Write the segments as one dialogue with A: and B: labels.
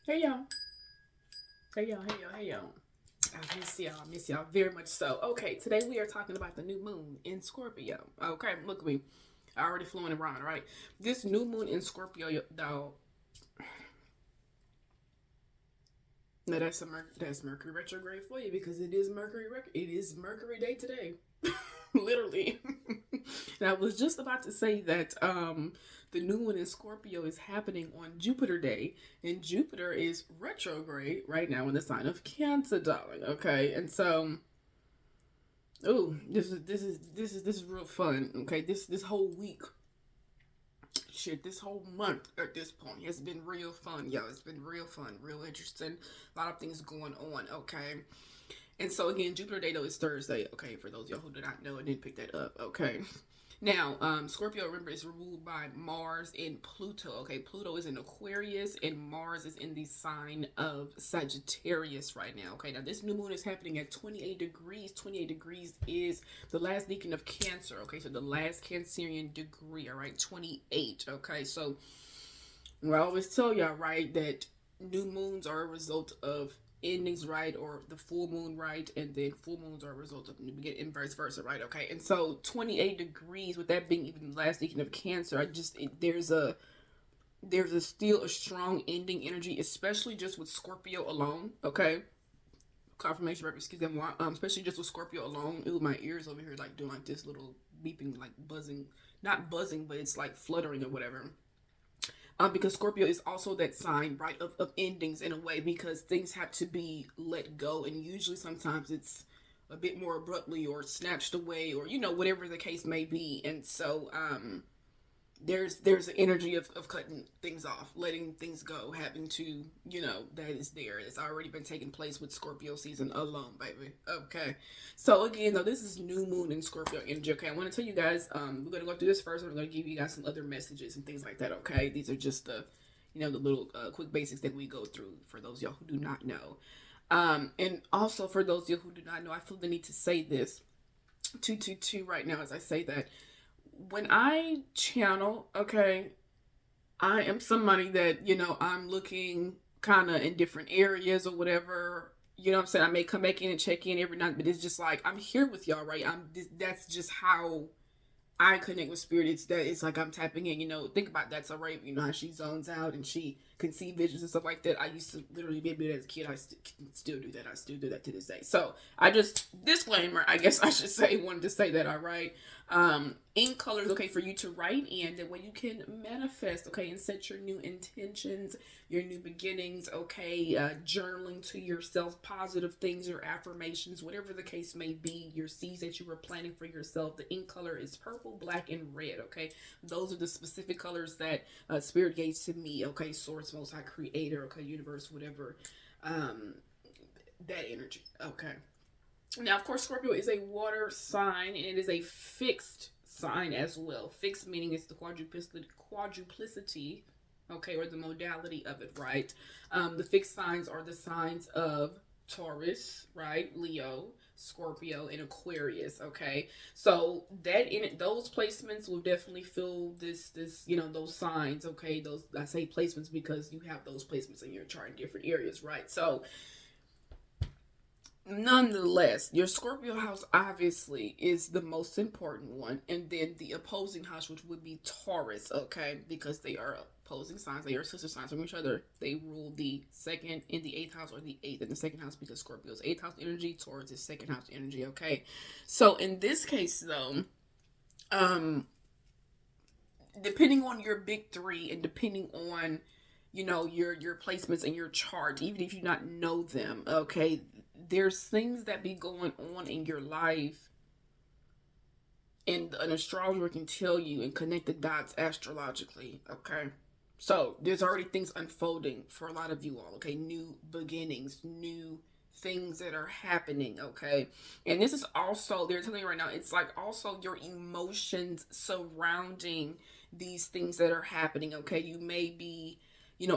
A: Hey y'all. Hey y'all. Hey y'all. Hey y'all. I miss y'all. I miss y'all very much so. Okay, today we are talking about the new moon in Scorpio. Okay, look at me. I already flowing around, right? This new moon in Scorpio, though. Now that's Mercury retrograde for you because it is Mercury day today. Literally. And I was just about to say that the new one in Scorpio is happening on Jupiter Day, and Jupiter is retrograde right now in the sign of Cancer, darling. Okay, and so this is real fun. Okay, this whole week, shit, this whole month at this point has been real fun, yo. It's been real fun, real interesting. A lot of things going on. Okay, and so again, Jupiter Day though is Thursday. Okay, for those of y'all who did not know and didn't pick that up. Okay, now, Scorpio, remember, is ruled by Mars and Pluto. Okay, Pluto is in Aquarius and Mars is in the sign of Sagittarius right now. Okay, now this new moon is happening at 28 degrees. 28 degrees is the last decan of Cancer. Okay, so the last Cancerian degree. All right, 28. Okay, so I always tell y'all, right, that new moons are a result of endings, right, or the full moon, right, and then full moons are a result of new beginning, and vice versa, right? Okay, and so 28 degrees, with that being even the last decan of Cancer, there's a still a strong ending energy, especially just with Scorpio alone. Okay, confirmation, right? Excuse me, especially just with Scorpio alone. Ooh, my ears over here like doing like this little beeping, like buzzing, not buzzing, but it's like fluttering or whatever, because Scorpio is also that sign, right, of endings in a way, because things have to be let go, and usually sometimes it's a bit more abruptly or snatched away, or whatever the case may be. And so there's an energy of cutting things off, letting things go, having to, that is there. It's already been taking place with Scorpio season alone, baby. Okay. So again, though, this is new moon in Scorpio energy. Okay, I want to tell you guys, we're gonna go through this first. I'm gonna give you guys some other messages and things like that. Okay, these are just the little quick basics that we go through for those of y'all who do not know. And also for those of you who do not know, I feel the need to say this 222 right now as I say that when I channel, okay, I am somebody that, I'm looking kind of in different areas or whatever. You know what I'm saying? I may come back in and check in every night, but it's just like I'm here with y'all, right? That's just how I connect with spirit. It's like I'm tapping in. Think about that. So right, how she zones out and she can see visions and stuff like that. I used to literally be able to do that as a kid. I still do that. I still do that to this day. So I just disclaimer. I guess I should say wanted to say that. All right. In colors, okay, for you to write in that way you can manifest, okay, and set your new intentions, your new beginnings, okay, journaling to yourself, positive things, your affirmations, whatever the case may be, your seeds that you were planning for yourself. The ink color is purple, black, and red, okay? Those are the specific colors that Spirit gave to me, okay? Source, Most High, Creator, okay? Universe, whatever. Um, that energy, okay? Now, of course, Scorpio is a water sign and it is a fixed sign as well. Fixed meaning it's the quadruplicity, okay, or the modality of it, right? The fixed signs are the signs of Taurus, right? Leo, Scorpio, and Aquarius. Okay, so that in it, those placements will definitely fill this those signs. Okay, those I say placements because you have those placements in your chart in different areas, right? So nonetheless, your Scorpio house obviously is the most important one, and then the opposing house, which would be Taurus, okay, because they are opposing signs, they are sister signs from each other. They rule the second in the eighth house, or the eighth in the second house, because Scorpio's eighth house energy, Taurus is second house energy, okay. So in this case, though, um, depending on your big three, and depending on your placements and your chart, even if you not know them, okay, there's things that be going on in your life, and an astrologer can tell you and connect the dots astrologically, okay. So there's already things unfolding for a lot of you all, okay, new beginnings, new things that are happening, okay. And this is also, they're telling you right now, it's like also your emotions surrounding these things that are happening, okay. You may be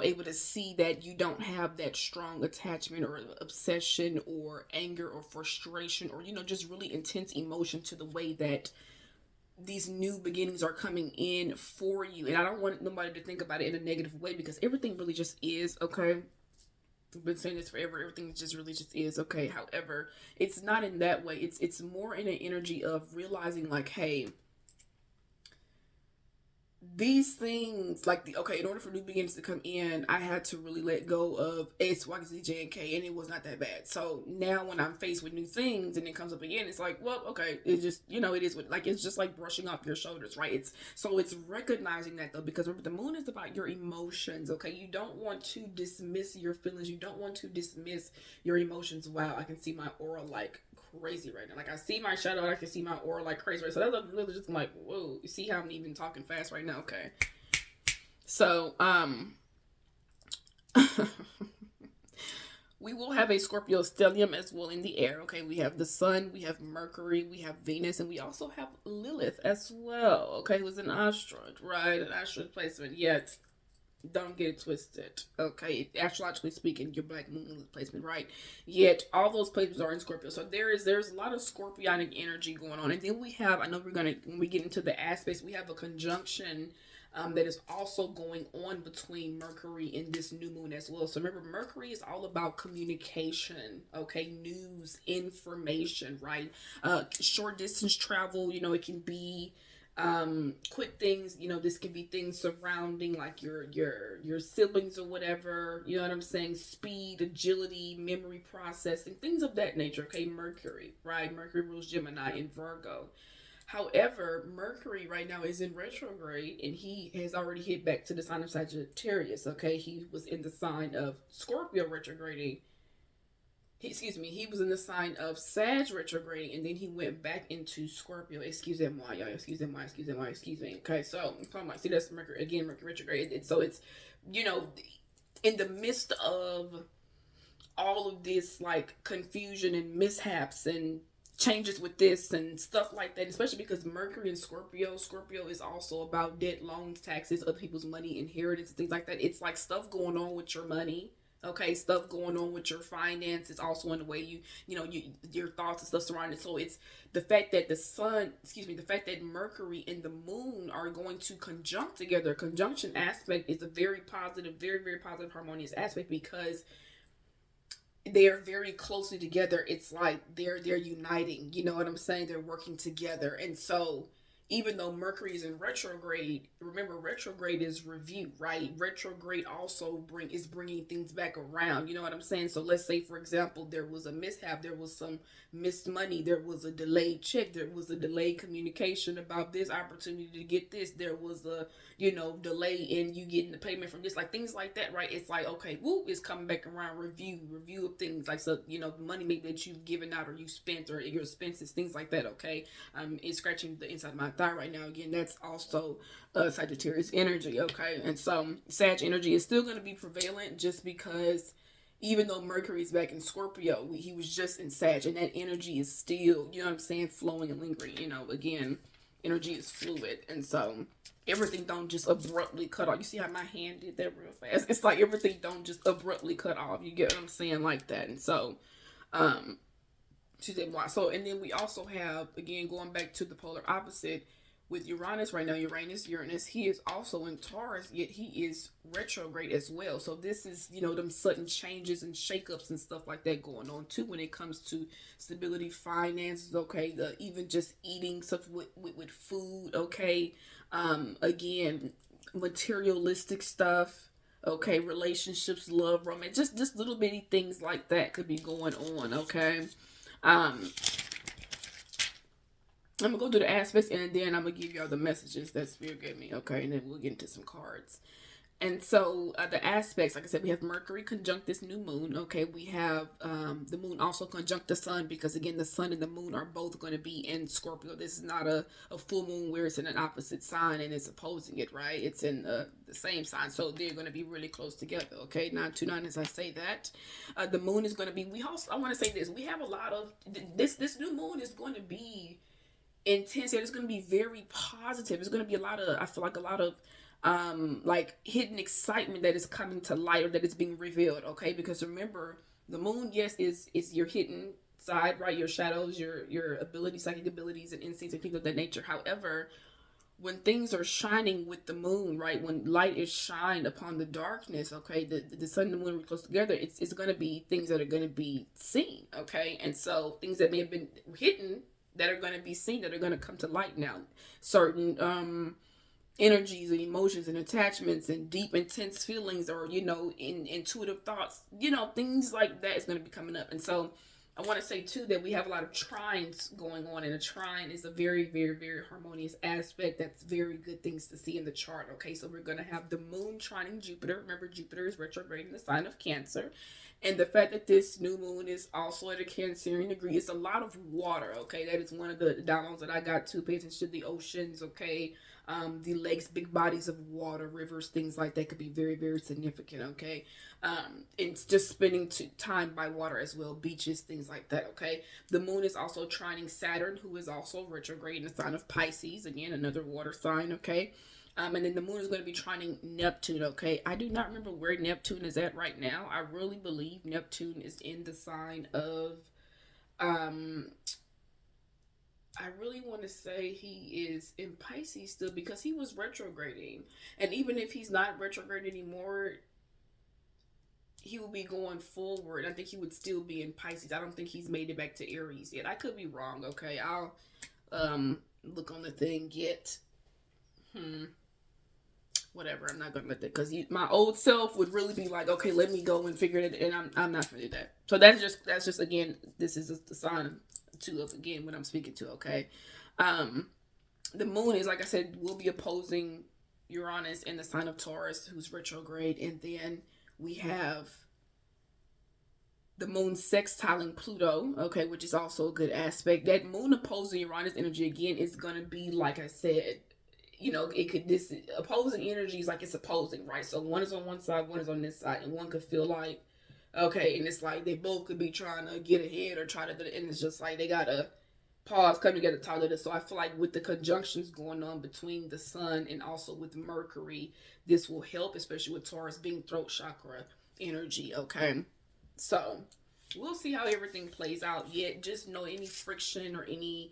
A: able to see that you don't have that strong attachment or obsession or anger or frustration, or just really intense emotion to the way that these new beginnings are coming in for you. And I don't want nobody to think about it in a negative way, because everything really just is, okay. I've been saying this forever. Everything just really just is, okay? However, it's not in that way. It's more in an energy of realizing, like, hey, these things, like, okay, in order for new beginnings to come in, I had to really let go of X, Y, Z, J, and K, and it was not that bad. So now when I'm faced with new things and it comes up again, it's like, well, okay, it just, it is what, like, it's just like brushing off your shoulders, right? It's recognizing that, though, because remember, the moon is about your emotions, okay? You don't want to dismiss your feelings. You don't want to dismiss your emotions. Wow, I can see my aura like crazy right now. Like, I see my shadow, I can see my aura like crazy, right? So that's really just like, whoa, you see how I'm even talking fast right now? Okay. So, we will have a Scorpio stellium as well in the air. Okay, we have the sun, we have Mercury, we have Venus, and we also have Lilith as well. Okay, who's an asteroid, right? An asteroid placement. Yet, don't get it twisted. Okay, astrologically speaking, your black moon placement, right? Yet all those placements are in Scorpio. So there's a lot of scorpionic energy going on. And then we have, I know we're gonna, when we get into the aspects, we have a conjunction that is also going on between Mercury and this new moon as well. So remember, Mercury is all about communication, okay, news, information, right? Short distance travel, it can be quick things, this could be things surrounding like your siblings or whatever, you know what I'm saying, speed, agility, memory processing, things of that nature. Okay, Mercury, right? Mercury rules Gemini and Virgo. However, Mercury right now is in retrograde and he has already hit back to the sign of Sagittarius. Okay, he was in the sign of Scorpio retrograding. He was in the sign of Sag retrograding, and then he went back into Scorpio. Excuse me, y'all. Excuse me. Okay, so I'm talking about, see, that's Mercury again, Mercury retrograde. So it's, in the midst of all of this like confusion and mishaps and changes with this and stuff like that, especially because Mercury and Scorpio is also about debt, loans, taxes, other people's money, inheritance, things like that. It's like stuff going on with your money. Okay, stuff going on with your finances, also in the way your thoughts and stuff surrounding it. So it's the fact that the fact that Mercury and the moon are going to conjunct together. Conjunction aspect is a very positive, very, very positive, harmonious aspect because they are very closely together. It's like they're uniting. You know what I'm saying? They're working together, and so even though Mercury is in retrograde, remember retrograde is review, right? Retrograde also is bringing things back around. You know what I'm saying? So let's say, for example, there was a mishap, there was some missed money, there was a delayed check, there was a delayed communication about this opportunity to get this, there was a delay in you getting the payment from this, like things like that, right? It's like, okay, it's coming back around. Review of things like, so money maybe that you've given out or you spent or your expenses, things like that. Okay, it's scratching the inside of my thigh right now. Again, that's also Sagittarius energy. Okay, and so Sag energy is still going to be prevalent just because even though Mercury is back in Scorpio, he was just in Sag, and that energy is still, you know what I'm saying, flowing and lingering. Again, energy is fluid, and so everything don't just abruptly cut off. You see how my hand did that real fast? It's like everything don't just abruptly cut off. You get what I'm saying, like that. And so, she said, "Why?" So, and then we also have, again, going back to the polar opposite with Uranus right now. Uranus, he is also in Taurus, yet he is retrograde as well. So this is, them sudden changes and shakeups and stuff like that going on too when it comes to stability, finances. Okay, even just eating stuff with food. Okay, again, materialistic stuff. Okay, relationships, love, romance, just little bitty things like that could be going on. Okay. I'm gonna go through the aspects and then I'm gonna give y'all the messages that Spirit gave me, okay? And then we'll get into some cards. And so the aspects, like I said, we have Mercury conjunct this new moon, okay? We have the moon also conjunct the sun because, again, the sun and the moon are both going to be in Scorpio. This is not a full moon where it's in an opposite sign and it's opposing it, right? It's in the same sign. So they're going to be really close together, okay? 929 as I say that. The moon is going to be, I want to say this, we have a lot of, this new moon is going to be intense. It's going to be very positive. It's going to be I feel like a lot of like hidden excitement that is coming to light or that is being revealed, okay? Because remember, the moon, yes, is your hidden side, right? Your shadows, your abilities, psychic abilities and instincts and things of that nature. However, when things are shining with the moon, right? When light is shined upon the darkness, okay, the sun and the moon are close together, it's going to be things that are going to be seen, okay? And so things that may have been hidden that are going to be seen, that are going to come to light now. Certain energies and emotions and attachments and deep intense feelings, or intuitive thoughts, things like that is going to be coming up. And so I want to say too that we have a lot of trines going on, and a trine is a very, very, very harmonious aspect. That's very good things to see in the chart. Okay, so we're going to have the moon trining Jupiter. Remember, Jupiter is retrograde in the sign of Cancer, and the fact that this new moon is also at a Cancerian degree, it's a lot of water. Okay, that is one of the downloads that I got to. Pay attention to the oceans. Okay, the lakes, big bodies of water, rivers, things like that could be very, very significant. Okay, it's just spending time by water as well, beaches, things like that. Okay, the moon is also trining Saturn, who is also retrograde in the sign of Pisces, again another water sign. Okay, and then the moon is going to be trining Neptune. Okay, I do not remember where Neptune is at right now. I really believe Neptune is in the sign of I really want to say he is in Pisces still, because he was retrograding. And even if he's not retrograde anymore, he will be going forward. I think he would still be in Pisces. I don't think he's made it back to Aries yet. I could be wrong. Okay, I'll look on the thing yet. Whatever. I'm not gonna let that, because my old self would really be like, okay, let me go and figure it. And I'm not gonna do that. So that's just again, this is the sign to of again what I'm speaking to. Okay, the moon is, like I said, will be opposing Uranus in the sign of Taurus, who's retrograde, and then we have the moon sextiling Pluto, okay, which is also a good aspect. That moon opposing Uranus energy again is gonna be, like I said, it could, this opposing energy is like it's opposing, right? So one is on one side, one is on this side, and one could feel like, okay, and it's like they both could be trying to get ahead or try to, and it's just like they gotta pause, come together, talk to this. So I feel like with the conjunctions going on between the sun and also with Mercury, this will help, especially with Taurus being throat chakra energy. Okay, so we'll see how everything plays out. Yet, just know any friction or any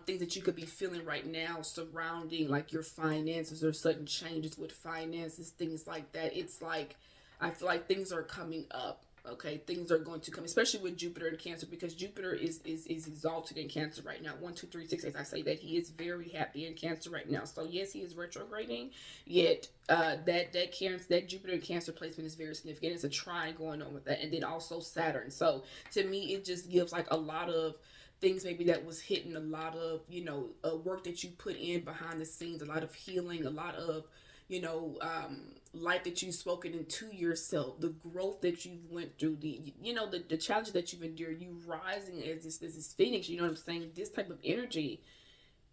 A: things that you could be feeling right now surrounding like your finances or sudden changes with finances, things like that. It's like I feel like things are coming up. Okay, things are going to come, especially with Jupiter in Cancer, because Jupiter is exalted in Cancer right now. 1, 2, 3, 6, 8. I say that he is very happy in Cancer right now. So yes, he is retrograding. Yet that Jupiter in Cancer placement is very significant. It's a trine going on with that, and then also Saturn. So to me, it just gives like a lot of things maybe that was hidden, a lot of work that you put in behind the scenes, a lot of healing, a lot of life that you've spoken into yourself, the growth that you've went through, the challenges that you've endured, you rising as this phoenix. You know what I'm saying? This type of energy,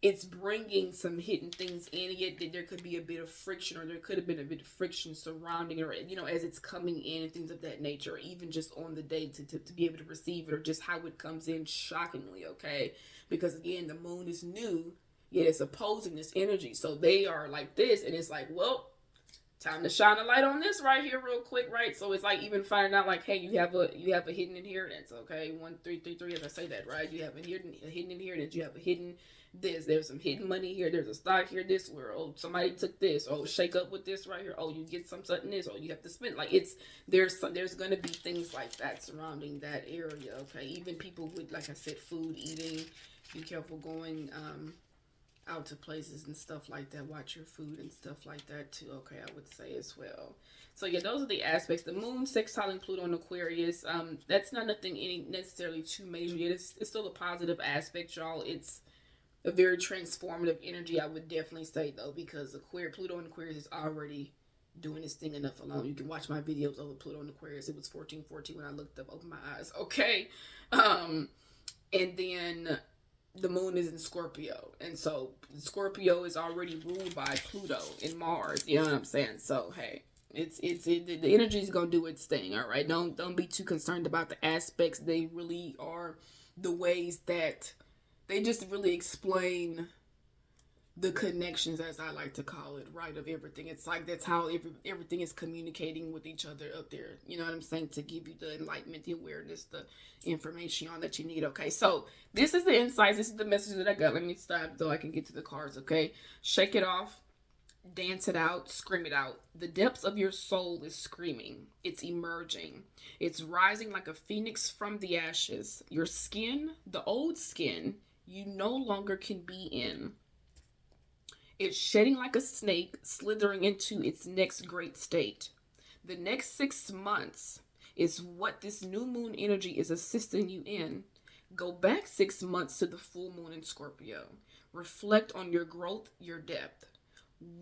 A: it's bringing some hidden things in. Yet there could be a bit of friction, or there could have been a bit of friction surrounding it, or as it's coming in and things of that nature, or even just on the day to be able to receive it, or just how it comes in shockingly. Okay, because again, the moon is new, yet it's opposing this energy. So they are like this, and it's like, well, time to shine a light on this right here real quick, right? So it's like even finding out like, hey, you have a hidden inheritance. Okay, 1333, as I say that, right? You have a hidden inheritance. You have a hidden this. There's some hidden money here. There's a stock here. This where, oh, somebody took this. Oh, shake up with this right here. Oh, you get some something this. Oh, you have to spend. Like there's going to be things like that surrounding that area. Okay, even people with, like I said, food, eating. Be careful going out to places and stuff like that. Watch your food and stuff like that too. Okay, I would say as well. So yeah, those are the aspects. The moon sextiling Pluto in Aquarius. That's not nothing any necessarily too major yet. It's still a positive aspect, y'all. It's a very transformative energy, I would definitely say though, because Pluto in Aquarius is already doing this thing enough alone. You can watch my videos over Pluto in Aquarius. It was 1414 when I looked up, opened my eyes. Okay, and then the moon is in Scorpio, and so Scorpio is already ruled by Pluto and Mars. You know what I'm saying? So hey, the energy is gonna do its thing. All right, don't be too concerned about the aspects. They really are the ways that they just really explain the connections, as I like to call it, right, of everything. It's like that's how everything is communicating with each other up there. You know what I'm saying? To give you the enlightenment, the awareness, the information on that you need. Okay, so this is the insights. This is the message that I got. Let me stop so I can get to the cards. Okay, shake it off, dance it out, scream it out. The depths of your soul is screaming. It's emerging. It's rising like a phoenix from the ashes. Your skin, the old skin, you no longer can be in. It's shedding like a snake, slithering into its next great state. The next 6 months is what this new moon energy is assisting you in. Go back 6 months to the full moon in Scorpio. Reflect on your growth, your depth.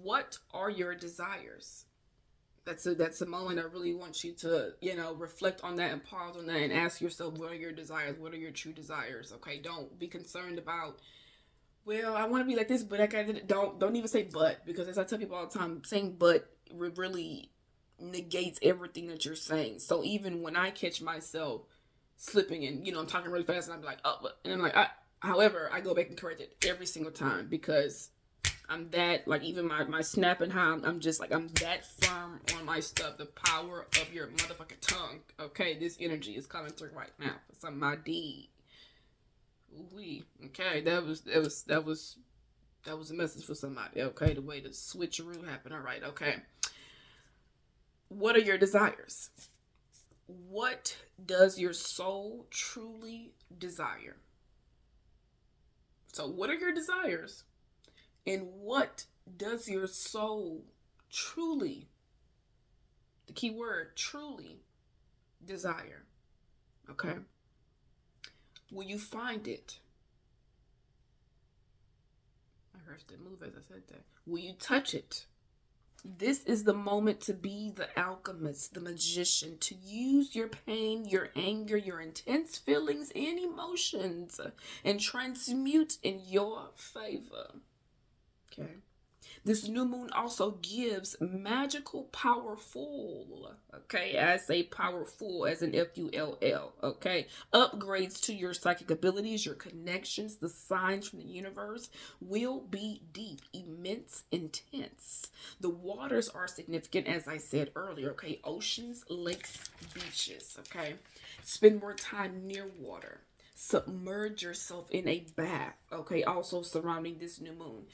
A: What are your desires? That's a moment I really want you to, reflect on that and pause on that and ask yourself, what are your desires? What are your true desires? Okay, don't be concerned about, well, I want to be like this, but I got don't even say but, because as I tell people all the time, saying but really negates everything that you're saying. So even when I catch myself slipping and I'm talking really fast and I'm like, oh, but, and I'm like, however, I go back and correct it every single time, because I'm that, like, even my snap and how I'm just like, I'm that firm on my stuff. The power of your motherfucking tongue. Okay, this energy is coming through right now for some of my D. Ooh-wee. Okay, that was a message for somebody. Okay, the way the switcheroo happened. All right, okay. What are your desires? What does your soul truly desire? So what are your desires? And what does your soul truly, the key word, truly desire? Okay. Will you find it? I heard it move as I said that. Will you touch it? This is the moment to be the alchemist, the magician, to use your pain, your anger, your intense feelings and emotions and transmute in your favor. Okay. This new moon also gives magical PowerFULL. Okay, I say PowerFULL as in FULL. Okay, upgrades to your psychic abilities, your connections, the signs from the universe will be deep, immense, intense. The waters are significant, as I said earlier. Okay, oceans, lakes, beaches. Okay, spend more time near water. Submerge yourself in a bath. Okay, also surrounding this new moon.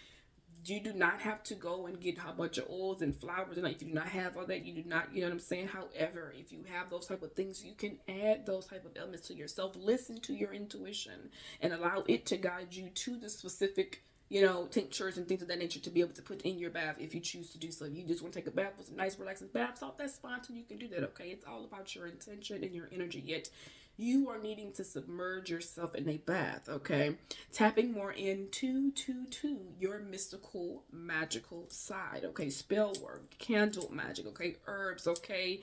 A: You do not have to go and get a bunch of oils and flowers, and if you do not have all that, you do not, you know what I'm saying? However, if you have those type of things, you can add those type of elements to yourself. Listen to your intuition and allow it to guide you to the specific, tinctures and things of that nature to be able to put in your bath if you choose to do so. If you just want to take a bath with some nice relaxing bath salt, that's fine too. You can do that, okay? It's all about your intention and your energy. Yet you are needing to submerge yourself in a bath, okay? Tapping more into your mystical, magical side, okay? Spell work, candle magic, okay? Herbs, okay?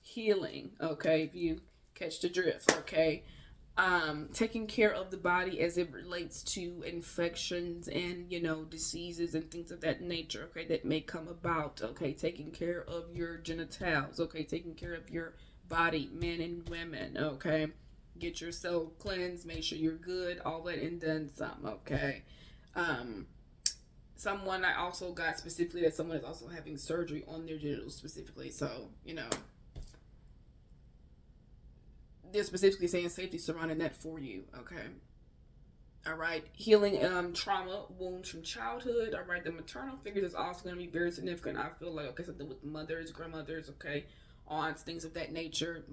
A: Healing, okay? If you catch the drift, okay? Taking care of the body as it relates to infections and, diseases and things of that nature, okay? That may come about, okay? Taking care of your genitals, okay? Taking care of your body, men and women, okay? Get yourself cleansed, make sure you're good, all that and then some, okay? Someone I also got specifically that someone is also having surgery on their genitals specifically, so, they're specifically saying safety surrounding that for you, okay? All right, healing trauma, wounds from childhood. All right, the maternal figures is also going to be very significant. I feel like, okay, something with mothers, grandmothers, okay, aunts, things of that nature,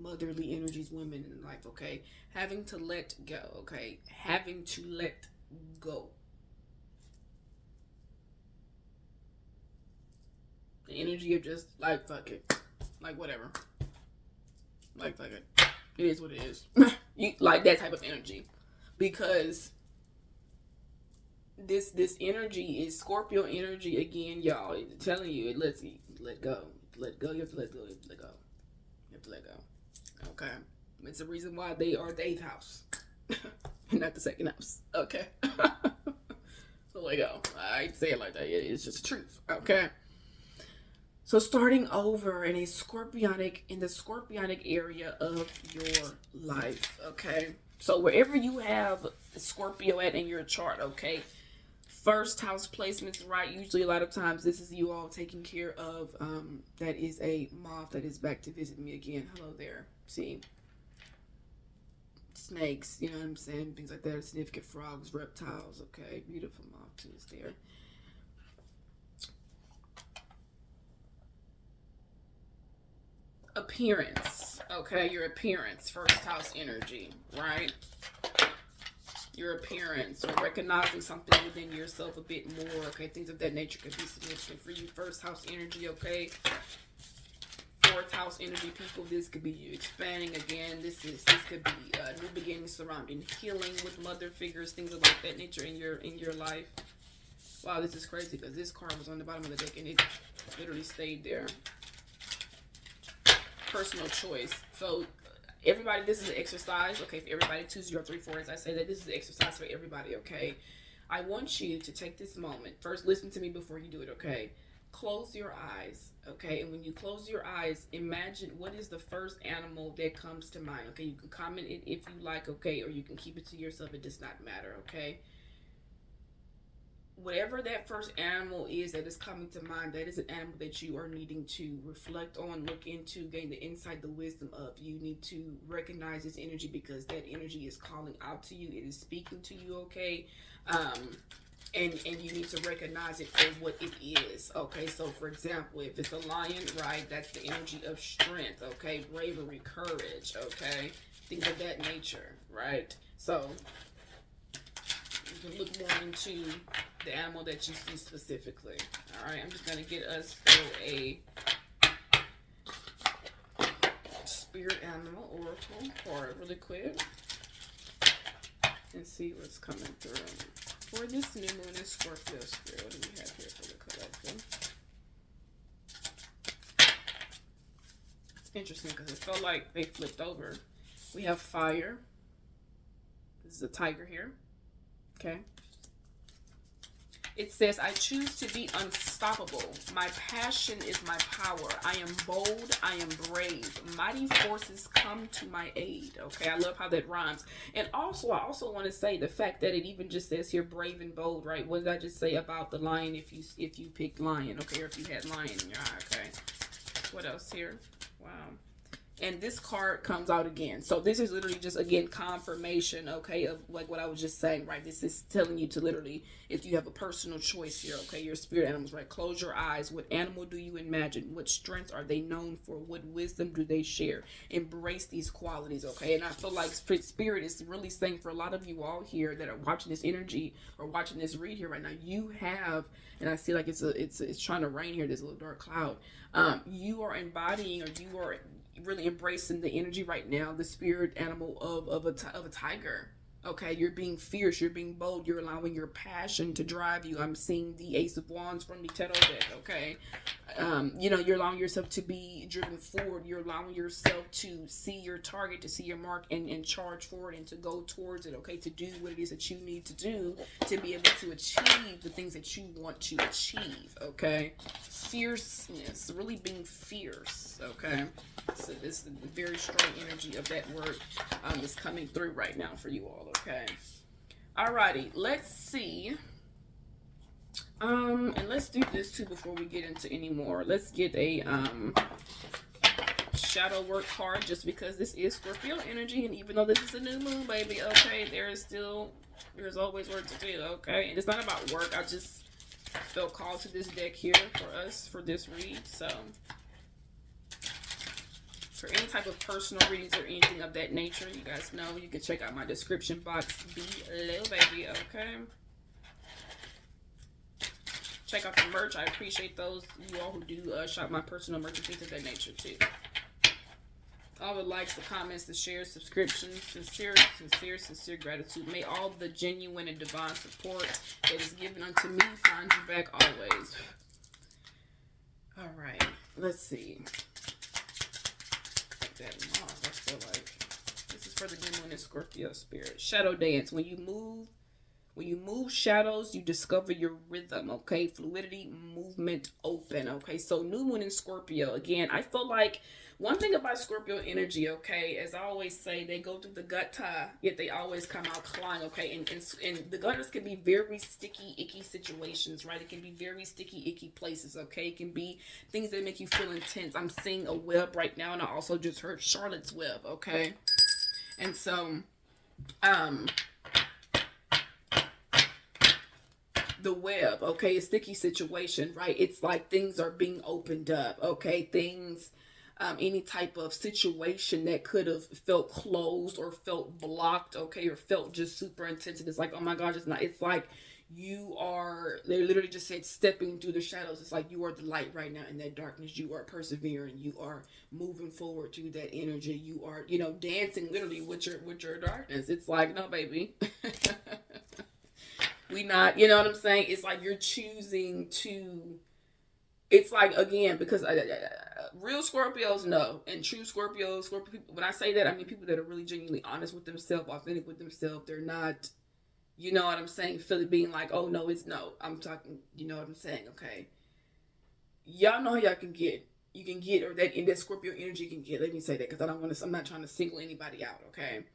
A: motherly energies, women in life, okay? Having to let go, okay? Having to let go. The energy of just, like, fuck it. Like, whatever. Like, fuck it. It is what it is. Like, that type of energy. Because this energy is Scorpio energy again, y'all. I'm telling you, it lets you let go. Let go. You have to let go. You have to let go. You have to let go. Okay. It's the reason why they are the 8th house. Not the 2nd house. Okay. So let go. I say it like that. It's just the truth. Okay. So starting over in the scorpionic area of your life. Okay. So wherever you have Scorpio at in your chart, okay, First house placements, right? Usually a lot of times this is you all taking care of. That is a moth that is back to visit me again. Hello there. See, snakes, you know what I'm saying? Things like that. Significant frogs, reptiles. Okay, beautiful moth too is there. Appearance. Okay, your appearance. First house energy, right? Your appearance, or recognizing something within yourself a bit more. Okay, things of that nature could be significant for you. First house energy, okay? Fourth house energy, people, this could be you expanding again. This could be new beginnings surrounding healing with mother figures, things of like that nature in your life. Wow, this is crazy because this card was on the bottom of the deck and it literally stayed there. Personal choice. So everybody, this is an exercise, okay, for everybody. 2, 0, 3, 4, as I say that, this is an exercise for everybody, okay? I want you to take this moment. First, listen to me before you do it, okay? Close your eyes, okay? And when you close your eyes, imagine what is the first animal that comes to mind, okay? You can comment it if you like, okay? Or you can keep it to yourself. It does not matter, okay? Whatever that first animal is that is coming to mind, that is an animal that you are needing to reflect on, look into, gain the insight, the wisdom of. You need to recognize this energy because that energy is calling out to you. It is speaking to you, okay? And you need to recognize it for what it is, okay? So, for example, if it's a lion, right, that's the energy of strength, okay? Bravery, courage, okay? Things of that nature, right? So you can look more into the animal that you see specifically. All right, I'm just going to get us through a spirit animal oracle card really quick and see what's coming through. For this new moon in Scorpio spirit, what do we have here for the collective? It's interesting because it felt like they flipped over. We have fire. This is a tiger here. Okay. It says, I choose to be unstoppable. My passion is my power. I am bold. I am brave. Mighty forces come to my aid. Okay, I love how that rhymes. And also, I also want to say the fact that it even just says here, brave and bold, right? What did I just say about the lion if you picked lion, okay, or if you had lion in your eye, okay? What else here? Wow. And this card comes out again. So this is literally just, again, confirmation, okay, of like what I was just saying, right? This is telling you to literally, if you have a personal choice here, okay, your spirit animals, right? Close your eyes. What animal do you imagine? What strengths are they known for? What wisdom do they share? Embrace these qualities, okay? And I feel like spirit is really saying for a lot of you all here that are watching this energy or watching this read here right now, you have, and I see like it's trying to rain here, this little dark cloud. You are embodying, or you are really embracing the energy right now, the spirit animal of a tiger. Okay, you're being fierce, you're being bold, you're allowing your passion to drive you. I'm seeing the Ace of Wands from the Tarot deck, okay? You know, you're allowing yourself to be driven forward. You're allowing yourself to see your target, to see your mark, and charge forward and to go towards it, okay? To do what it is that you need to do to be able to achieve the things that you want to achieve, okay? Fierceness, really being fierce, okay? So this is the very strong energy of that word is coming through right now for you all, okay? Alrighty, let's see. And let's do this too before we get into any more. Let's get a shadow work card, just because this is Scorpio energy, and even though this is a new moon, baby, okay, there's always work to do, okay? And it's not about work. I just felt called to this deck here for us for this read. So for any type of personal readings or anything of that nature, you guys know you can check out my description box below, baby, okay? Check out the merch. I appreciate those you all who do shop my personal merch and things of that nature too. All the likes, the comments, the shares, subscriptions, sincere gratitude. May all the genuine and divine support that is given unto me find you back always. All right, let's see. That off. I feel like this is for the new moon in Scorpio spirit. Shadow dance. When you move When you move shadows, you discover your rhythm, okay? Fluidity, movement, open, okay? So new moon in Scorpio. Again, I feel like one thing about Scorpio energy, okay, as I always say, they go through the gut tie, yet they always come out clawing, okay? And the gutters can be very sticky, icky situations, right? It can be very sticky, icky places, okay? It can be things that make you feel intense. I'm seeing a web right now, and I also just heard Charlotte's Web, okay? And so, um, the web, okay, a sticky situation, right? It's like things are being opened up, okay? Things, any type of situation that could have felt closed or felt blocked, okay, or felt just super intense. It's like, oh my gosh, it's not, it's like you are, they literally just said stepping through the shadows. It's like you are the light right now in that darkness. You are persevering. You are moving forward to that energy. You are, dancing literally with your darkness. It's like, no, baby. We not, you know what I'm saying? It's like you're choosing to. It's like, again, because real Scorpios know, and true Scorpio people. When I say that, I mean people that are really genuinely honest with themselves, authentic with themselves. They're not, you know what I'm saying? Philly being like, oh no, it's no. I'm talking, you know what I'm saying? Okay, y'all know how y'all can get. You can get, or that in that Scorpio energy can get. Let me say that because I don't want to. I'm not trying to single anybody out. Okay,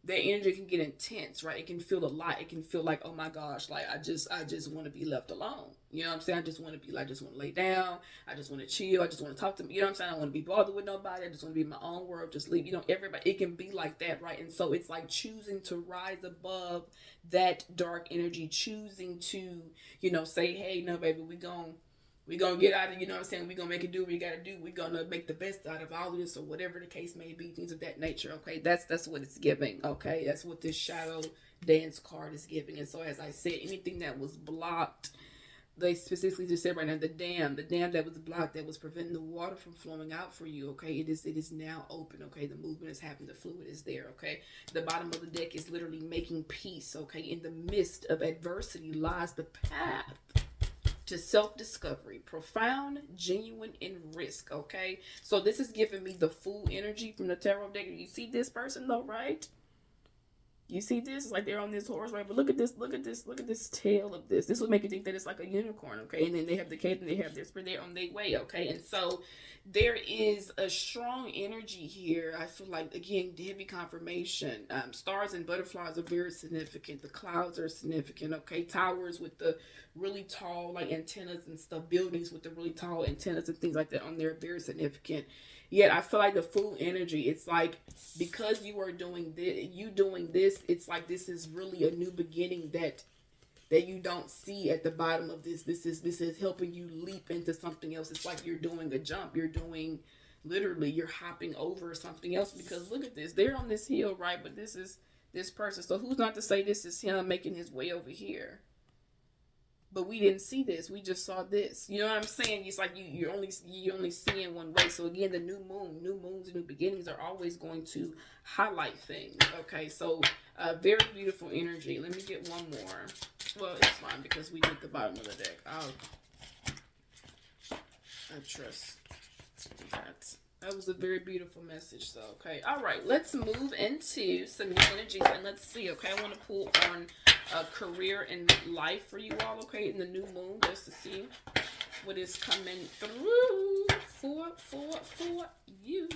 A: that energy can get intense, right? It can feel a lot. It can feel like, oh my gosh, like I just want to be left alone. You know what I'm saying? I just want to be like, I just want to lay down. I just want to chill. I just want to talk to me. You know what I'm saying? I don't want to be bothered with nobody. I just want to be in my own world. Just leave. Everybody. It can be like that, right? And so it's like choosing to rise above that dark energy, choosing to, say, hey, no, baby, we gonna get out of, you know what I'm saying? We gonna make it do what we gotta do. We gonna make the best out of all of this, or whatever the case may be, things of that nature. Okay, that's what it's giving. Okay, that's what this shadow dance card is giving. And so, as I said, anything that was blocked, they specifically just said right now, the dam that was blocked, that was preventing the water from flowing out for you. Okay, it is now open. Okay, the movement is happening, the fluid is there. Okay, the bottom of the deck is literally making peace. Okay, in the midst of adversity lies the path to self-discovery, profound, genuine, and risk. Okay, so this is giving me the full energy from the tarot deck. You see this person though, right? You see this? It's like they're on this horse, right? But look at this, look at this, look at this tail of this. This would make you think that it's like a unicorn, okay? And then they have the cape and they have their spirit, they're on their way, okay? And so there is a strong energy here. I feel like, again, heavy confirmation. Stars and butterflies are very significant. The clouds are significant, okay? Towers with the really tall, like, antennas and stuff. Buildings with the really tall antennas and things like that on there are very significant. Yet I feel like the full energy, it's like, because you are doing this, it's like this is really a new beginning that you don't see at the bottom of this. This is helping you leap into something else. It's like you're doing a jump. You're doing, literally, you're hopping over something else, because look at this. They're on this hill, right? But this is this person. So who's not to say this is him making his way over here? But we didn't see this. We just saw this. You know what I'm saying? It's like you're only seeing one way. So again, the new moons, new beginnings are always going to highlight things. Okay, so very beautiful energy. Let me get one more. Well, it's fine because we did the bottom of the deck. I trust that. That was a very beautiful message, so okay. All right, let's move into some new energies, and let's see, okay? I want to pull on career and life for you all, okay, in the new moon, just to see what is coming through for you.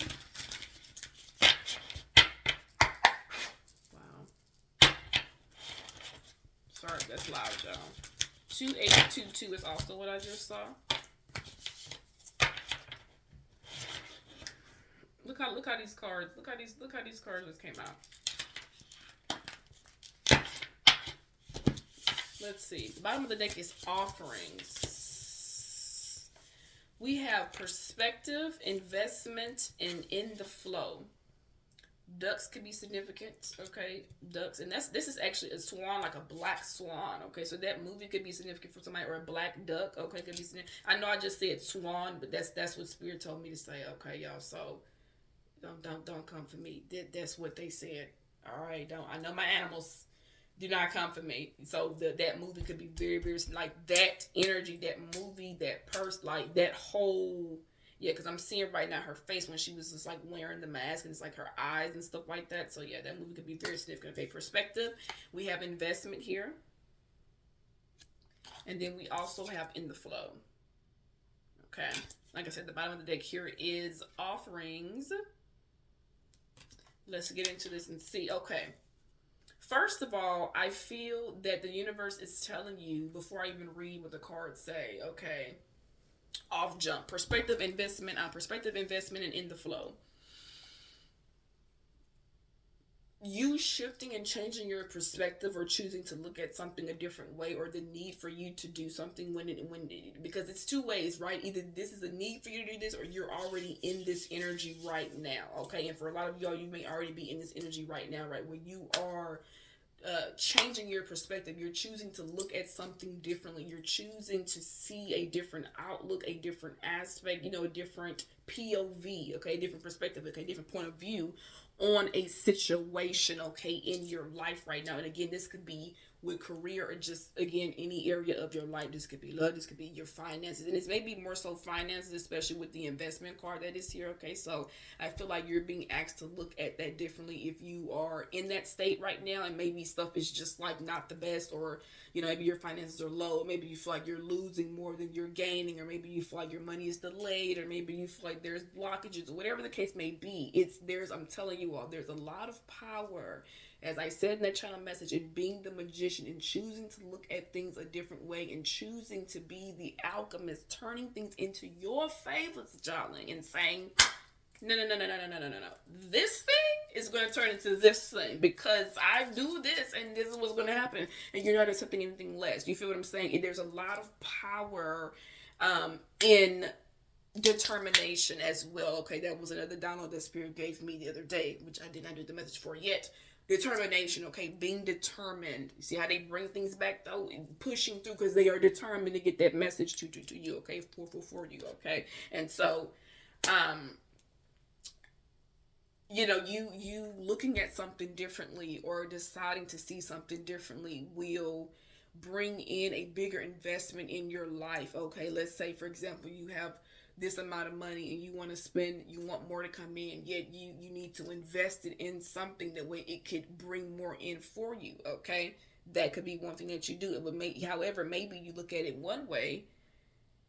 A: Wow. Sorry, that's loud, y'all. 2822 is also what I just saw. Look how these cards. Look how these cards just came out. Let's see. The bottom of the deck is offerings. We have perspective, investment, and in the flow. Ducks could be significant, okay? Ducks, and this is actually a swan, like a black swan, okay? So that movie could be significant for somebody, or a black duck, okay? Could be significant. I know I just said swan, but that's what Spirit told me to say, okay, y'all? So don't come for me. That's what they said. All right, don't. I know my animals do not come for me. So that movie could be very, very, like, that energy, that movie, that person, like that whole, yeah. Because I'm seeing right now her face when she was just like wearing the mask, and it's like her eyes and stuff like that. So yeah, that movie could be very significant. Okay, perspective. We have investment here. And then we also have in the flow. Okay. Like I said, the bottom of the deck here is offerings. Let's get into this and see. Okay. First of all, I feel that the universe is telling you, before I even read what the cards say, okay, off jump, perspective investment and in the flow. You shifting and changing your perspective or choosing to look at something a different way, or the need for you to do something because it's two ways, right? Either this is a need for you to do this, or you're already in this energy right now, okay? And for a lot of y'all, you may already be in this energy right now, right? Where you are changing your perspective. You're choosing to look at something differently. You're choosing to see a different outlook, a different aspect, a different POV, okay, a different perspective, okay, a different point of view on a situation, okay, in your life right now. And again, this could be with career, or just, again, any area of your life. This could be love, this could be your finances, and it's maybe more so finances, especially with the investment card that is here, okay? So I feel like you're being asked to look at that differently if you are in that state right now, and maybe stuff is just like not the best, or maybe your finances are low, maybe you feel like you're losing more than you're gaining, or maybe you feel like your money is delayed, or maybe you feel like there's blockages, or whatever the case may be. I'm telling you all, there's a lot of power, as I said in that channel message, in being the magician, and choosing to look at things a different way, and choosing to be the alchemist, turning things into your favor, darling, and saying, no. This thing is going to turn into this thing because I do this, and this is what's going to happen. And you're not accepting anything less. You feel what I'm saying? There's a lot of power in determination as well. Okay, that was another download that Spirit gave me the other day, which I did not do the message for yet. Determination, okay, being determined. You see how they bring things back though, pushing through, because they are determined to get that message to you, okay, for you, okay. And so, you looking at something differently, or deciding to see something differently, will bring in a bigger investment in your life, okay. Let's say, for example, you have this amount of money and you want to spend, you want more to come in, yet you need to invest it in something that way it could bring more in for you, okay. That could be one thing that you do. But however, maybe you look at it one way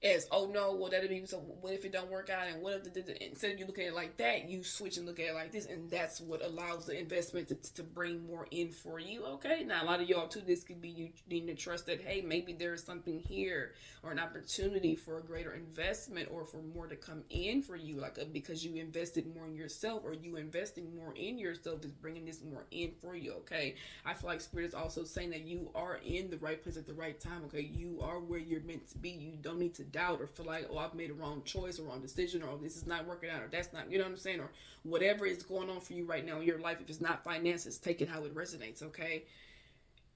A: as, oh no, well that'll be, so what if it don't work out, and what if instead of you looking at it like that, you switch and look at it like this, and that's what allows the investment to bring more in for you, okay. Now a lot of y'all too, this could be you needing to trust that, hey, maybe there's something here, or an opportunity for a greater investment, or for more to come in for you, like because you invested more in yourself, or you investing more in yourself is bringing this more in for you, okay. I feel like Spirit is also saying that you are in the right place at the right time, okay. You are where you're meant to be. You don't need to doubt or feel like, oh, I've made a wrong choice or wrong decision, or this is not working out, or that's not, you know what I'm saying, or whatever is going on for you right now in your life. If it's not finances, take it how it resonates, okay.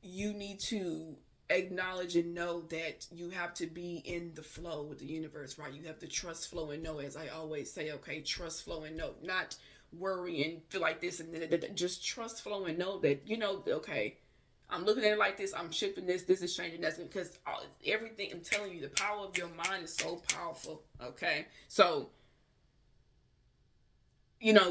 A: You need to acknowledge and know that you have to be in the flow with the universe, right? You have to trust, flow, and know, as I always say, okay. Trust, flow, and know, not worry and feel like this, and just trust, flow, and know that, okay, I'm looking at it like this, I'm shifting this is changing, that's because everything, I'm telling you, the power of your mind is so powerful, okay. So,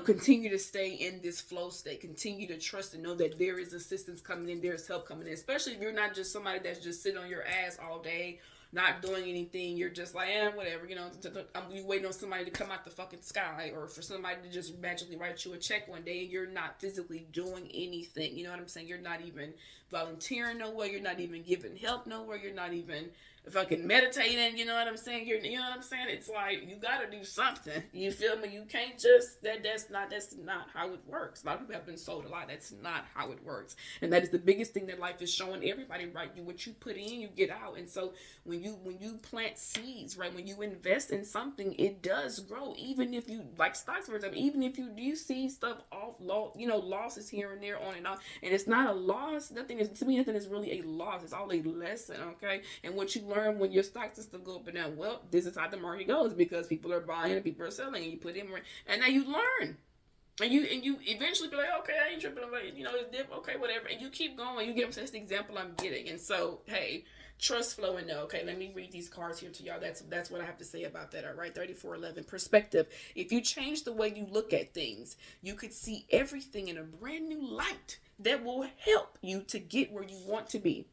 A: continue to stay in this flow state, continue to trust and know that there is assistance coming in, there's help coming in, especially if you're not just somebody that's just sitting on your ass all day, not doing anything. You're just like, whatever, you waiting on somebody to come out the fucking sky, or for somebody to just magically write you a check one day, and you're not physically doing anything. You know what I'm saying? You're not even volunteering nowhere. You're not even giving help nowhere. You're not even fucking meditating. You know what I'm saying? You know what I'm saying? It's like, you gotta do something. You feel me? You can't just, that's not how it works. A lot of people have been sold a lot. That's not how it works. And that is the biggest thing that life is showing everybody, right? What you put in, you get out. And so when you plant seeds, right, when you invest in something, it does grow. Even if you, like stocks, for example, even if you do see stuff off, losses here and there, on and off, and it's not a loss. Nothing is really a loss. It's all a lesson, okay? And what you learn when your stocks and stuff go up and down, well, this is how the market goes, because people are buying and people are selling, and you put in more, and now you learn. And you eventually be like, okay, I ain't tripping, like, it's different, okay, whatever. And you keep going. You get that's the example I'm getting. And so, hey, trust, flow, and know. Okay, let me read these cards here to y'all. That's what I have to say about that. All right, 3411, perspective. If you change the way you look at things, you could see everything in a brand new light that will help you to get where you want to be.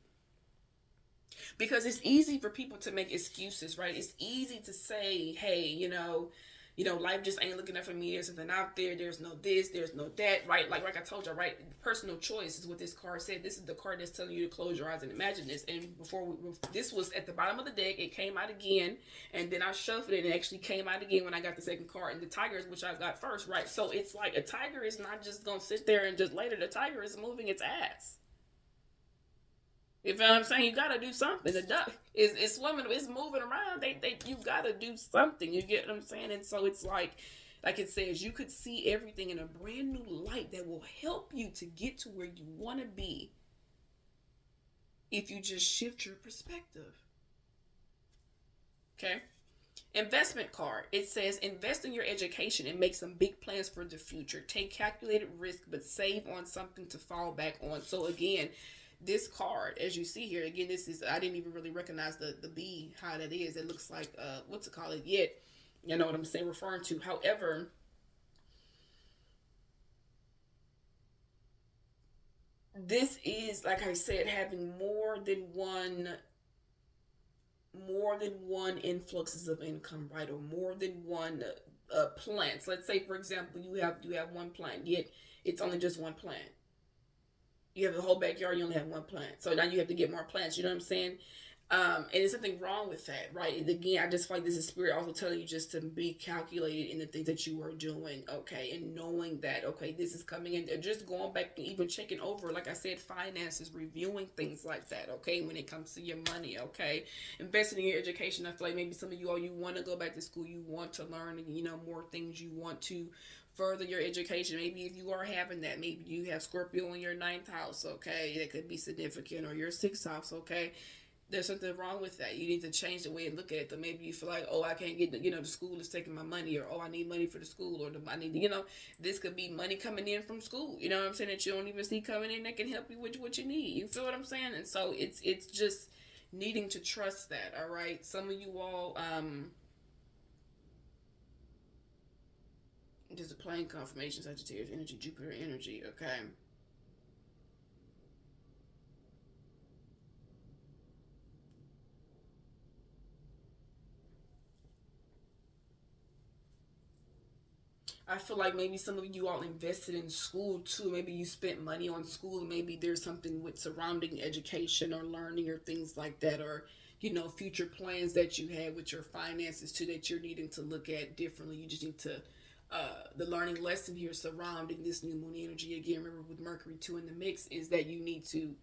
A: Because it's easy for people to make excuses, right? It's easy to say, hey, life just ain't looking up for me. There's something out there. There's no this. There's no that, right? Like I told you, right? Personal choice is what this card said. This is the card that's telling you to close your eyes and imagine this. And this was at the bottom of the deck. It came out again, and then I shuffled it, and it actually came out again when I got the second card. And the tiger is which I got first, right? So it's like a tiger is not just gonna sit there and just later. The tiger is moving its ass. You feel what I'm saying? You gotta do something. The duck is swimming, it's moving around. You gotta do something. You get what I'm saying? And so it's like it says, you could see everything in a brand new light that will help you to get to where you want to be if you just shift your perspective. Okay. Investment card. It says, invest in your education and make some big plans for the future. Take calculated risk, but save on something to fall back on. So again, this card, as you see here, again, this is, I didn't even really recognize the bee, how that is. It looks like, what's it called? Yet, you know what I'm saying, referring to. However, this is, like I said, having more than one influxes of income, right? Or more than one plants. Let's say, for example, you have one plant, yet it's only just one plant. You have the whole backyard, you only have one plant. So now you have to get more plants, you know what I'm saying? And there's something wrong with that, right? And again, I just feel like this is spirit also telling you just to be calculated in the things that you are doing, okay? And knowing that, okay, this is coming in. Just going back and even checking over, like I said, finances, reviewing things like that, okay? When it comes to your money, okay? Investing in your education. I feel like maybe some of you all, you want to go back to school, you want to learn, more things, you want to further your education. Maybe if you are having that, maybe you have Scorpio in your 9th house, okay? That could be significant, or your 6th house, okay? There's something wrong with that. You need to change the way you look at it. Maybe you feel like, oh, I can't get, the school is taking my money, or, oh, I need money for the school, or I need, this could be money coming in from school, you know what I'm saying, that you don't even see coming in that can help you with what you need. You feel what I'm saying? And so it's just needing to trust that, all right? Some of you all, there's a plane confirmation, Sagittarius energy, Jupiter energy, okay? I feel like maybe some of you all invested in school too. Maybe you spent money on school. Maybe there's something with surrounding education or learning or things like that, or future plans that you had with your finances too that you're needing to look at differently. You just need to the learning lesson here surrounding this new moon energy. Again, remember with Mercury too in the mix, is that you need to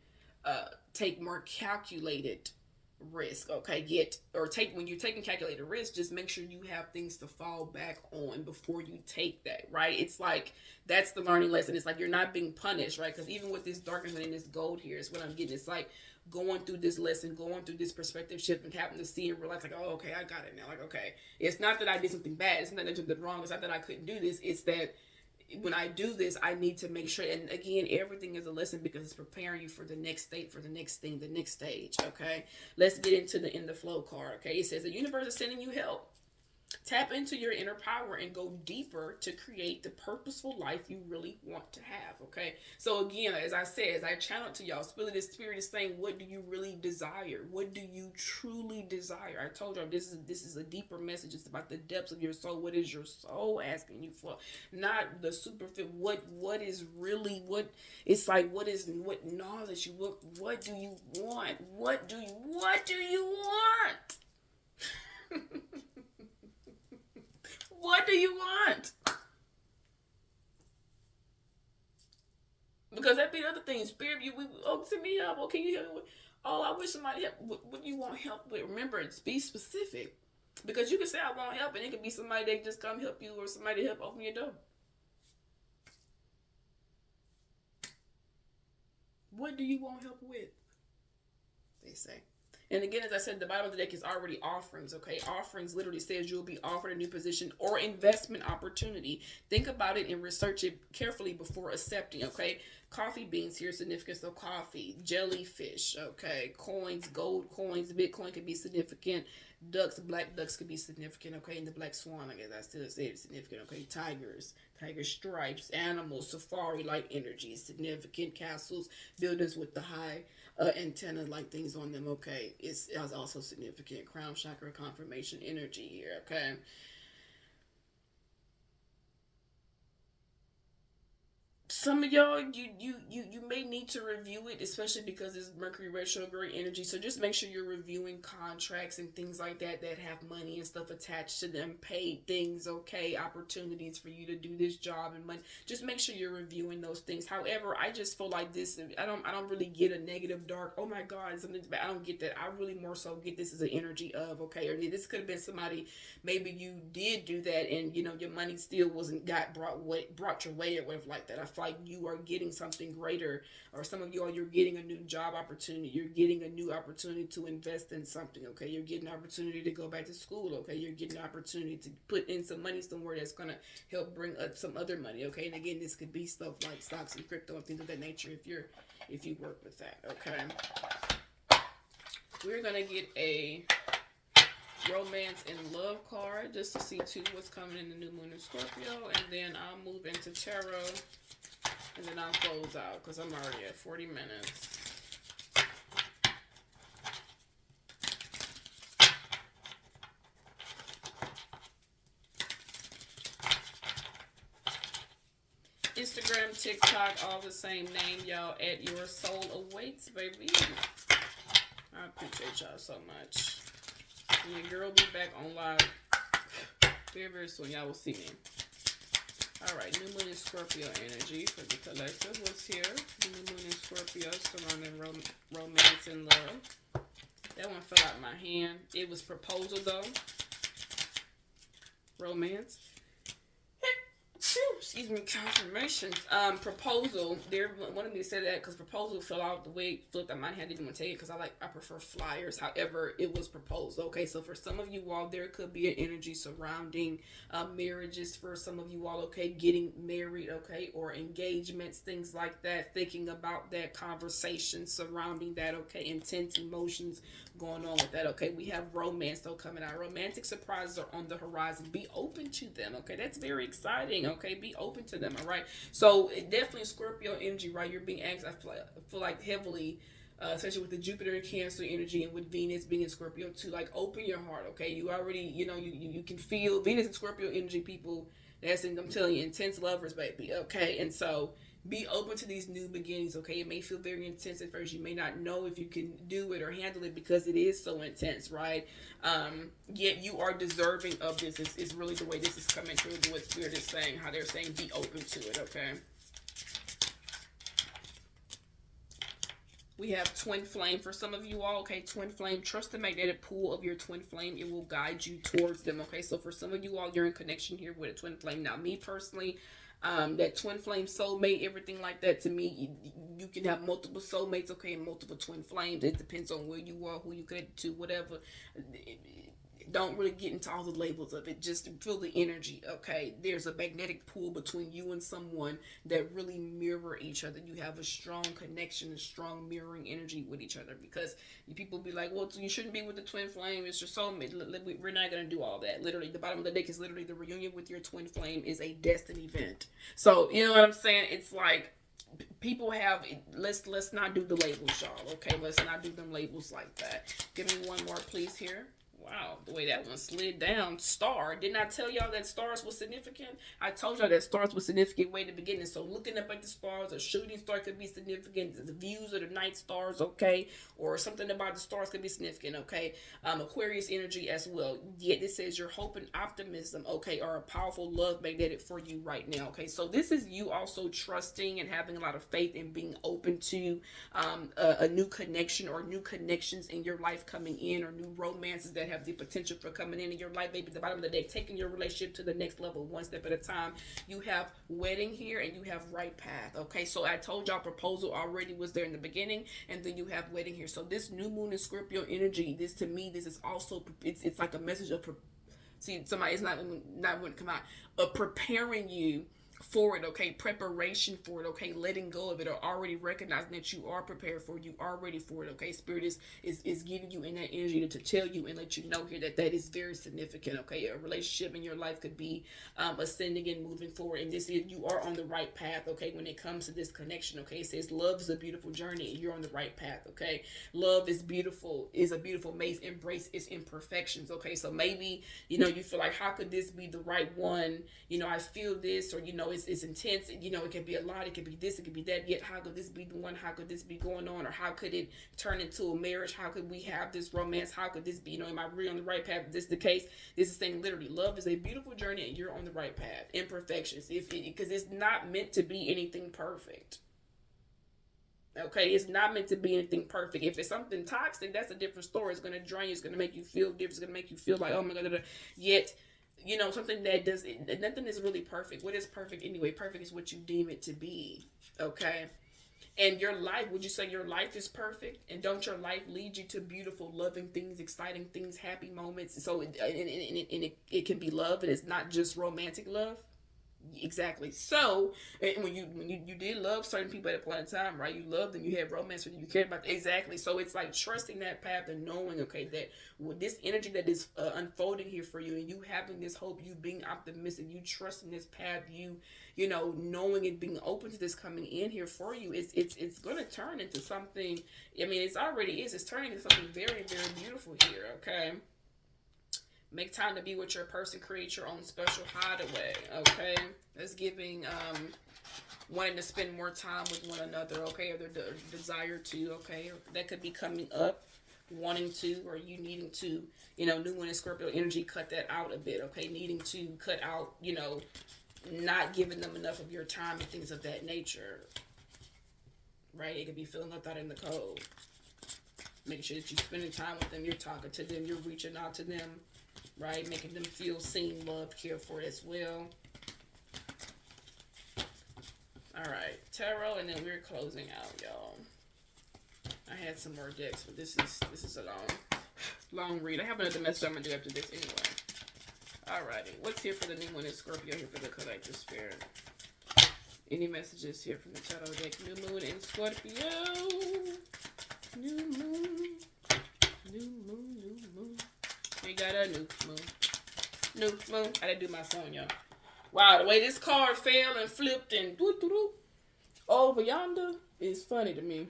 A: take more calculated risk, okay? When you're taking calculated risk, just make sure you have things to fall back on before you take that, right? It's like, that's the learning lesson. It's like you're not being punished, right? Because even with this darkness and this gold here is what I'm getting. It's like going through this lesson, going through this perspective shift, and having to see and realize, like, oh, okay, I got it now. Like, okay, it's not that I did something bad. It's not that I did something wrong. It's not that I couldn't do this. It's that when I do this, I need to make sure. And again, everything is a lesson because it's preparing you for the next state, for the next thing, the next stage. Okay, let's get into the in the flow card. Okay, it says the universe is sending you help. Tap into your inner power and go deeper to create the purposeful life you really want to have, okay? So again, as I said, as I channel to y'all, this spirit is saying, what do you really desire? What do you truly desire? I told y'all this is a deeper message. It's about the depths of your soul. What is your soul asking you for? Not the superficial. What is really, what it's like, what knowledge you what do you want? What do you want? What do you want? Because that be the other thing. Spirit, send me help. Oh, can you help me with? Oh, I wish somebody help. What do you want help with? Remember, be specific. Because you can say I want help, and it could be somebody that just come help you, or somebody to help open your door. What do you want help with? They say. And again, as I said, the bottom of the deck is already offerings, okay? Offerings literally says you'll be offered a new position or investment opportunity. Think about it and research it carefully before accepting, okay? Coffee beans here, significance of coffee. Jellyfish, okay. Coins, gold coins, Bitcoin could be significant. Ducks, black ducks could be significant, okay. And the black swan, I guess I still say it's significant, okay. Tigers, tiger stripes, animals, safari like energy, significant. Castles, buildings with the high antenna like things on them, okay. It's also significant. Crown chakra confirmation energy here, okay. Some of y'all, you may need to review it, especially because it's Mercury retrograde energy. So just make sure you're reviewing contracts and things like that that have money and stuff attached to them, paid things, okay, opportunities for you to do this job and money. Just make sure you're reviewing those things. However, I just feel like this. I don't really get a negative dark. Oh my God, something's bad. I don't get that. I really more so get this as an energy of, okay, or this could have been somebody. Maybe you did do that and your money still wasn't brought your way or whatever like that. I feel like you are getting something greater, or some of you are, you're getting a new job opportunity. You're getting a new opportunity to invest in something, okay? You're getting an opportunity to go back to school, okay? You're getting an opportunity to put in some money somewhere that's going to help bring up some other money, okay? And again, this could be stuff like stocks and crypto and things of that nature if you work with that, okay? We're going to get a romance and love card just to see too what's coming in the new moon in Scorpio, and then I'll move into tarot, and then I'll close out because I'm already at 40 minutes. Instagram, TikTok, all the same name, y'all, at yoursoulawaits, baby. I appreciate y'all so much. And your girl will be back on live very, very soon. Y'all will see me. Alright, new moon in Scorpio energy for the collective. What's here? New moon in Scorpio surrounding romance and love. That one fell out of my hand. It was proposal though. Romance. Excuse me, confirmation. Proposal. There wanted me to say that because proposal fell out the way it flipped out my hand. I didn't want to take it because I prefer flyers. However, it was proposal. Okay, so for some of you all, there could be an energy surrounding marriages. For some of you all, okay, getting married, okay, or engagements, things like that. Thinking about that, conversation surrounding that, okay, intense emotions going on with that, okay. We have romance though coming out. Romantic surprises are on the horizon. Be open to them, okay. That's very exciting, okay. Be open to them, all right. So definitely Scorpio energy, right? You're being asked. I feel like heavily, especially with the Jupiter and Cancer energy, and with Venus being in Scorpio too. Like open your heart, okay. You already, you can feel Venus and Scorpio energy people. I'm telling you, intense lovers, baby, okay. And so be open to these new beginnings, okay? It may feel very intense at first. You may not know if you can do it or handle it because it is so intense, right? Yet you are deserving of this. Is really the way this is coming through, what Spirit is saying, how they're saying be open to it, okay? We have twin flame for some of you all, okay? Twin flame, trust the magnetic pull of your twin flame. It will guide you towards them, okay? So for some of you all, you're in connection here with a twin flame. Now, me personally, that twin flame soulmate, everything like that, to me, you can have multiple soulmates, okay, and multiple twin flames. It depends on where you are, who you connect to, whatever. Don't really get into all the labels of it. Just feel the energy, okay? There's a magnetic pull between you and someone that really mirror each other. You have a strong connection, a strong mirroring energy with each other, because people be like, well, you shouldn't be with the twin flame. It's your soulmate. We're not going to do all that. Literally, the bottom of the deck is literally the reunion with your twin flame is a destined event. So, you know what I'm saying? It's like, people have, let's not do the labels, y'all, okay? Let's not do them labels like that. Give me one more, please, here. Wow, the way that one slid down. Star. Didn't I tell y'all that stars was significant? I told y'all that stars was significant way at the beginning. So looking up at the stars, a shooting star could be significant. The views of the night stars, okay? Or something about the stars could be significant, okay? Aquarius energy as well. Yet this says your hope and optimism, okay, are a powerful love magnetic for you right now, okay? So this is you also trusting and having a lot of faith and being open to a new connection or new connections in your life coming in, or new romances that have the potential for coming in your life, baby. At the bottom of the deck, taking your relationship to the next level, one step at a time. You have wedding here, and you have right path, okay? So I told y'all proposal already was there in the beginning, and then you have wedding here. So this new moon in Scorpio energy, this to me, this is also, it's like a message of, see, somebody, it's not when come out, of preparing you for it, okay, preparation for it, okay, letting go of it, or already recognizing that you are prepared for it, you are ready for it, okay. Spirit is giving you in that energy to tell you and let you know here that that is very significant, okay. A relationship in your life could be ascending and moving forward, and this is, you are on the right path, okay, when it comes to this connection, okay. It says love is a beautiful journey, and you're on the right path, okay. Love is beautiful, is a beautiful maze, embrace its imperfections, okay. So maybe, you know, you feel like, how could this be the right one, you know, I feel this, or, you know, it's intense, you know, it can be a lot, it could be this, it could be that, yet how could this be the one, how could this be going on, or how could it turn into a marriage, how could we have this romance, how could this be, you know, am I really on the right path? If this is the case, this is saying literally, love is a beautiful journey and you're on the right path. Imperfections, if it, because it's not meant to be anything perfect. Okay, it's not meant to be anything perfect. If it's something toxic, that's a different story. It's gonna drain you. It's gonna make you feel different. It's gonna make you feel like, oh my god. Yet, you know, something that does, nothing is really perfect. What is perfect anyway? Perfect is what you deem it to be. Okay, and your life. Would you say your life is perfect? And don't your life lead you to beautiful, loving things, exciting things, happy moments? So, it can be love, and it's not just romantic love. Exactly. So, and when you did love certain people at a point in time, right? You loved them, you had romance with them, you cared about them. Exactly. So it's like trusting that path and knowing, okay, that with this energy that is unfolding here for you, and you having this hope, you being optimistic, you trusting this path, you know, knowing and being open to this coming in here for you, it's going to turn into something. I mean, it's already is. It's turning into something very, very beautiful here. Okay. Make time to be with your person. Create your own special hideaway. Okay, that's giving wanting to spend more time with one another. Okay, or the desire to. Okay, that could be coming up, wanting to, or you needing to. You know, new one in Scorpio energy. Cut that out a bit. Okay, needing to cut out. You know, not giving them enough of your time and things of that nature. Right, it could be feeling left out in the cold. Make sure that you're spending time with them. You're talking to them. You're reaching out to them. Right, making them feel seen, loved, cared for as well. All right, tarot, and then we're closing out, y'all. I had some more decks, but this is a long read. I have another message I'm gonna do after this anyway. Alrighty, what's here for the new one in Scorpio? Here for the collective spirit. Any messages here from the tarot deck? New moon in Scorpio. New moon. New moon. New moon. We got a new moon. New moon. I didn't do my song, y'all. Wow, the way this card fell and flipped and over yonder is funny to me.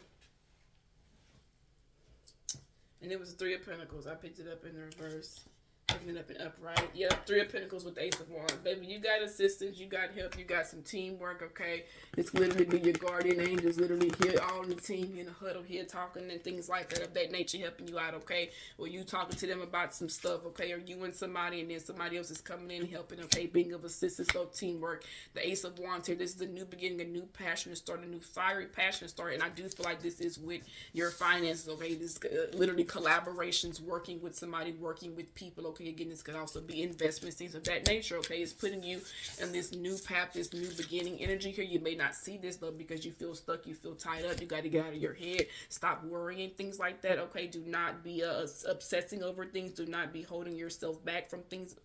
A: And it was Three of Pentacles. I picked it up in the reverse. Picking it up and upright. Yep, Three of Pentacles with the Ace of Wands. Baby, you got assistance, you got help, you got some teamwork, okay? It's literally be your guardian angels, literally here, all on the team, in a huddle here, talking and things like that, of that nature, helping you out, okay? Or you talking to them about some stuff, okay? Or you and somebody, and then somebody else is coming in helping, okay? Being of assistance, so teamwork. The Ace of Wands here, this is a new beginning, a new passion to start, a new fiery passion to start, and I do feel like this is with your finances, okay? This literally collaborations, working with somebody, working with people, okay? Again, this could also be investments, things of that nature, okay? It's putting you in this new path, this new beginning energy here. You may not see this, though, because you feel stuck, you feel tied up. You got to get out of your head. Stop worrying, things like that, okay? Do not be obsessing over things. Do not be holding yourself back from things,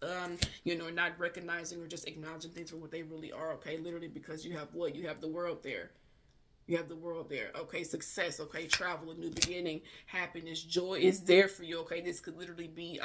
A: you know, not recognizing or just acknowledging things for what they really are, okay? Literally, because you have what? You have the world there. You have the world there, okay? Success, okay? Travel, a new beginning, happiness, joy is there for you, okay? This could literally be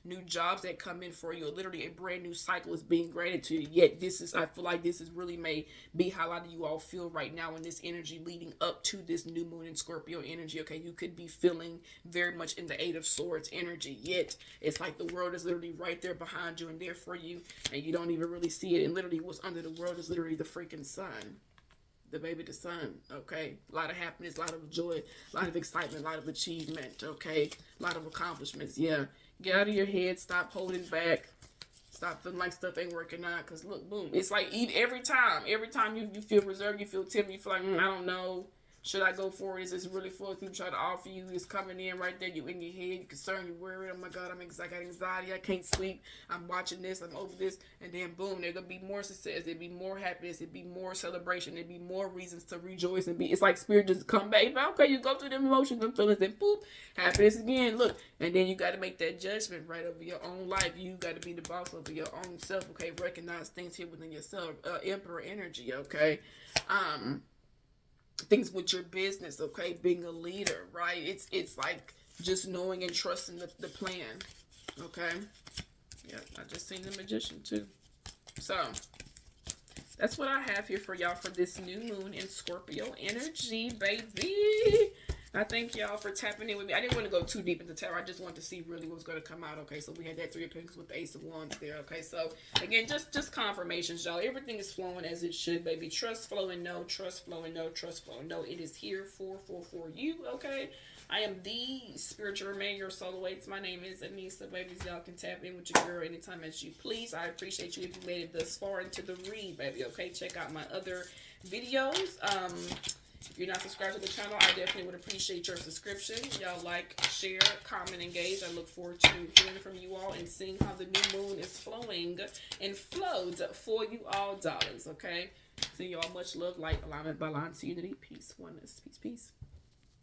A: new jobs that come in for you. Literally, a brand new cycle is being granted to you. Yet, this is, I feel like this is really may be how a lot of you all feel right now in this energy leading up to this new moon in Scorpio energy, okay? You could be feeling very much in the Eight of Swords energy. Yet, it's like the world is literally right there behind you and there for you, and you don't even really see it. And literally, what's under the world is literally the freaking sun. The baby, the sun, okay? A lot of happiness, a lot of joy, a lot of excitement, a lot of achievement, okay? A lot of accomplishments, yeah. Get out of your head, stop holding back, stop feeling like stuff ain't working out, because look, boom. It's like every time you feel reserved, you feel timid, you feel like, I don't know, Should I go for it? Is this really full through trying to offer you? It's coming in right there. You in your head. You concerned. You worried. Oh my God, I got anxiety. I can't sleep. I'm watching this. I'm over this. And then boom, there's gonna be more success. There'll be more happiness. There'll be more celebration. There'll be more reasons to rejoice and be. It's like spirit just come back. Okay, you go through them emotions, them feelings, then boop, happiness again. Look, and then you got to make that judgment right over your own life. You got to be the boss over your own self. Okay, recognize things here within yourself. Emperor energy. Okay, things with your business, okay, being a leader, right? It's like just knowing and trusting the plan, okay. Yeah, I just seen the Magician too. So that's what I have here for y'all for this new moon in Scorpio energy, baby. I thank y'all for tapping in with me. I didn't want to go too deep into tarot. I just wanted to see really what's going to come out. Okay, so we had that Three of Pentacles with the Ace of Wands there. Okay, so again, just confirmations, y'all. Everything is flowing as it should, baby. Trust flowing, no. Trust flowing, no. Trust flowing, no. It is here for you. Okay. I am the spiritual Mermaid, your soul awaits. My name is Anissa, babies. Y'all can tap in with your girl anytime as you please. I appreciate you if you made it thus far into the read, baby. Okay, check out my other videos. If you're not subscribed to the channel, I definitely would appreciate your subscription. Y'all like, share, comment, engage. I look forward to hearing from you all and seeing how the new moon is flowing and flows for you all, darlings, okay? Sending you all much love, light, alignment, balance, unity, peace, oneness. Peace, peace.